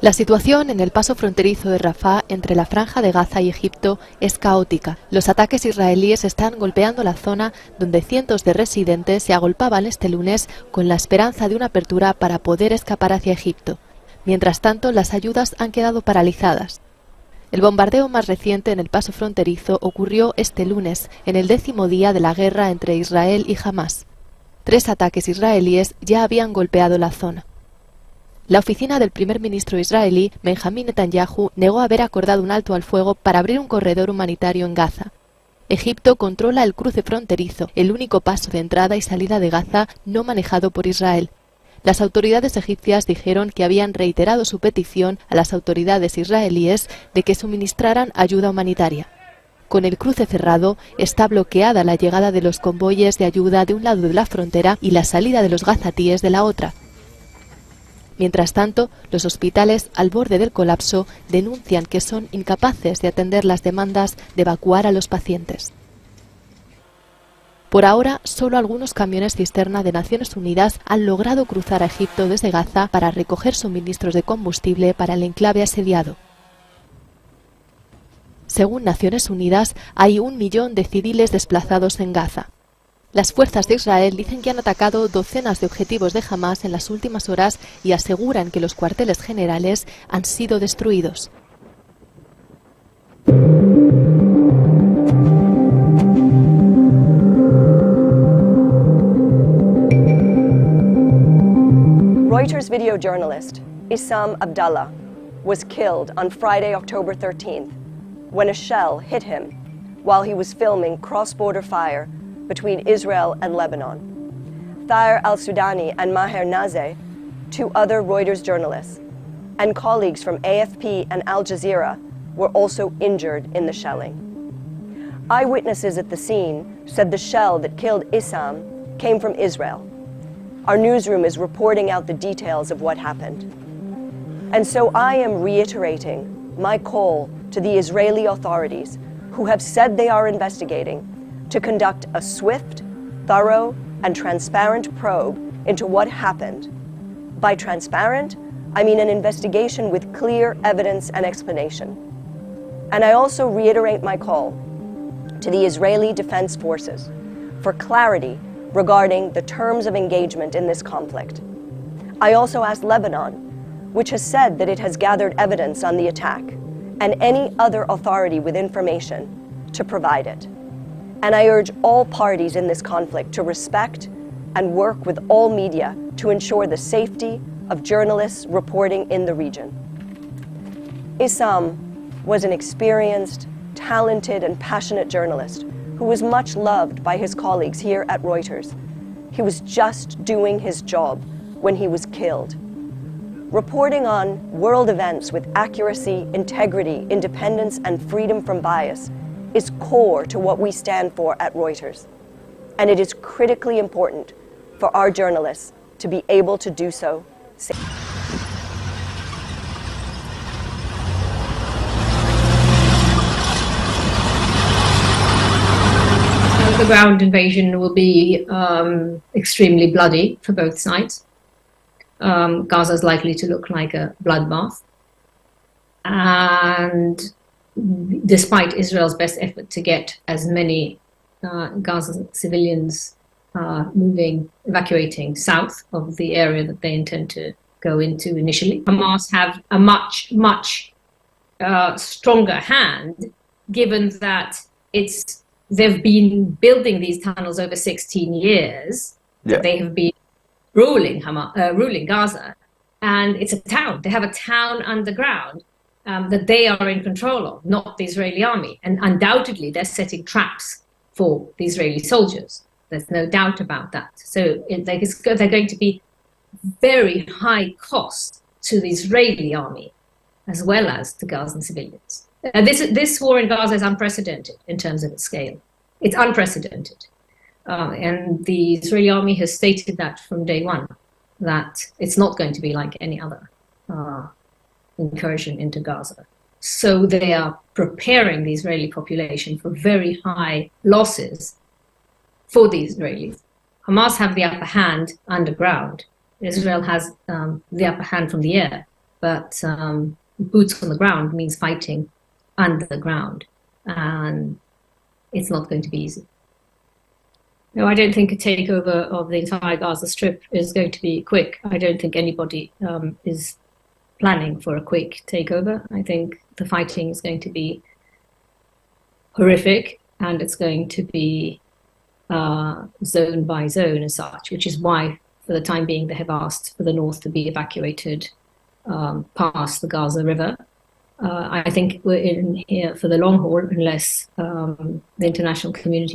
La situación en el paso fronterizo de Rafah entre la Franja de Gaza y Egipto es caótica. Los ataques israelíes están golpeando la zona donde cientos de residentes se agolpaban este lunes con la esperanza de una apertura para poder escapar hacia Egipto. Mientras tanto, las ayudas han quedado paralizadas. El bombardeo más reciente en el paso fronterizo ocurrió este lunes, en el 10º día de la guerra entre Israel y Hamás. 3 ataques israelíes ya habían golpeado la zona. La oficina del primer ministro israelí, Benjamín Netanyahu, negó haber acordado un alto al fuego para abrir un corredor humanitario en Gaza. Egipto controla el cruce fronterizo, el único paso de entrada y salida de Gaza no manejado por Israel. Las autoridades egipcias dijeron que habían reiterado su petición a las autoridades israelíes de que suministraran ayuda humanitaria. Con el cruce cerrado, está bloqueada la llegada de los convoyes de ayuda de un lado de la frontera y la salida de los gazatíes de la otra. Mientras tanto, los hospitales al borde del colapso denuncian que son incapaces de atender las demandas de evacuar a los pacientes. Por ahora, solo algunos camiones cisterna de Naciones Unidas han logrado cruzar a Egipto desde Gaza para recoger suministros de combustible para el enclave asediado. Según Naciones Unidas, hay 1 millón de civiles desplazados en Gaza. Las fuerzas de Israel dicen que han atacado docenas de objetivos de Hamás en las últimas horas y aseguran que los cuarteles generales han sido destruidos. Reuters video journalist Issam Abdallah was killed on Friday, October 13th, when a shell hit him while he was filming cross-border fire between Israel and Lebanon. Thaher al-Sudani and Maher Nazeh, 2 other Reuters journalists, and colleagues from AFP and Al Jazeera were also injured in the shelling. Eyewitnesses at the scene said the shell that killed Issam came from Israel. Our newsroom is reporting out the details of what happened. And so I am reiterating my call to the Israeli authorities, who have said they are investigating, to conduct a swift, thorough, and transparent probe into what happened. By transparent, I mean an investigation with clear evidence and explanation. And I also reiterate my call to the Israeli Defense Forces for clarity regarding the terms of engagement in this conflict. I also ask Lebanon, which has said that it has gathered evidence on the attack, and any other authority with information, to provide it. And I urge all parties in this conflict to respect and work with all media to ensure the safety of journalists reporting in the region. Issam was an experienced, talented, and passionate journalist who was much loved by his colleagues here at Reuters. He was just doing his job when he was killed. Reporting on world events with accuracy, integrity, independence, and freedom from bias is core to what we stand for at Reuters. And it is critically important for our journalists to be able to do so safely. The ground invasion will be extremely bloody for both sides. Gaza is likely to look like a bloodbath. And despite Israel's best effort to get as many Gaza civilians evacuating south of the area that they intend to go into initially, Hamas have a much stronger hand, given that they've been building these tunnels over 16 years. Yeah. They have been ruling Gaza, and it's a town. They have a town underground that they are in control of, not the Israeli army. And undoubtedly, they're setting traps for the Israeli soldiers. There's no doubt about that. So they're going to be very high cost to the Israeli army, as well as to Gazan civilians. This war in Gaza is unprecedented in terms of its scale. It's unprecedented. And the Israeli army has stated that from day one, that it's not going to be like any other incursion into Gaza. So they are preparing the Israeli population for very high losses for the Israelis. Hamas have the upper hand underground. Israel has the upper hand from the air. but boots on the ground means fighting underground, and it's not going to be easy. No, I don't think a takeover of the entire Gaza Strip is going to be quick. I don't think anybody is planning for a quick takeover. I think the fighting is going to be horrific, and it's going to be zone by zone as such, which is why, for the time being, they have asked for the north to be evacuated past the Gaza River. I think we're in here for the long haul unless the international community